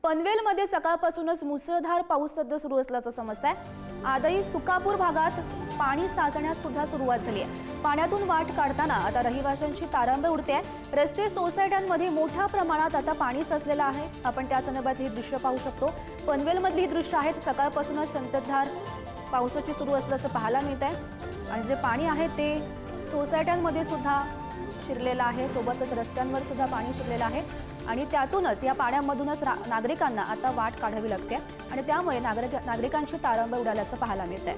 पनवेलमध्ये सकाळपासूनच मुसळधार पाऊस सध्या सुरू असल्याचं समजतंय। आदई सुकापूर भागात पाणी साचण्यास सुद्धा सुरुवात झाली आहे। पाण्यातून वाट काढताना आता रहिवाशांची तारांबळ उडते आहे। रस्ते सोसायट्यांमध्ये मोठ्या प्रमाणात आता पाणी साचलेलं आहे। आपण त्या संदर्भातली दृश्य पाहू शकतो। पनवेलमधली दृश्य आहेत। सकाळपासूनच संततधार पावसाची सुरू असल्याचं पाहायला मिळत आहे आणि जे पाणी आहे ते सोसायट्यांमध्ये सुद्धा शिरलेलं आहे। सोबतच रस्त्यांवर सुद्धा पाणी शिरलेलं आहे आणि त्यातूनच या पाण्यामधूनच नागरिकांना आता वाट काढावी लागते आणि त्यामुळे नागरिकांची तारांबळ उडाल्याचं पाहायला मिळतंय।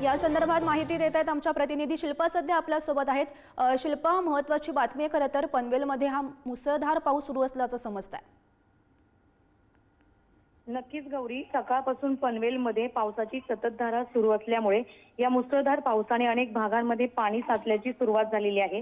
या संदर्भात माहिती देत आहेत आमच्या प्रतिनिधी शिल्पा सध्या आपल्या सोबत आहेत। शिल्पा, महत्त्वाची बातमी आहे खरं तर पनवेलमध्ये हा मुसळधार पाऊस सुरू असल्याचं समजतंय। नक्कीच गौरी, सकाळपासून पनवेलमध्ये पावसाची संततधार सुरू असल्यामुळे या मुसळधार पावसाने अनेक भागांमध्ये पाणी साचल्याची सुरुवात झालेली आहे।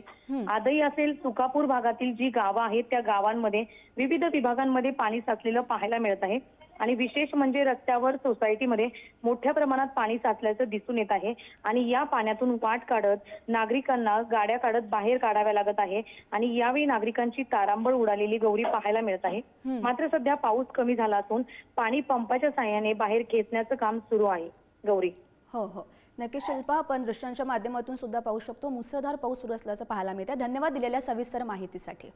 आदई असेल सुकापूर भागातील जी गावं आहेत त्या गावांमध्ये विविध विभागांमध्ये पाणी साचलेलं पाहायला मिळत आहे आणि विशेष म्हणजे रस्त्यावर सोसायटीमध्ये मोठ्या प्रमाणात पाणी साचल्याचं दिसून येत आहे आणि या पाण्यातून वाट काढत नागरिकांना गाड्या काढत बाहेर काढाव्या लागत आहे आणि यावेळी नागरिकांची तारांबळ उडालेली गौरी पाहायला मिळत आहे। मात्र सध्या पाऊस कमी झाला असून पाणी पंपाच्या साहाय्याने बाहेर खेचण्याचं काम सुरू आहे गौरी। हो हो, नक्की शिल्पा, आपण दृश्यांच्या माध्यमातून सुद्धा पाहू शकतो मुसळधार पाऊस सुरू असल्याचं पाहायला मिळतं। धन्यवाद दिलेल्या सविस्तर माहितीसाठी।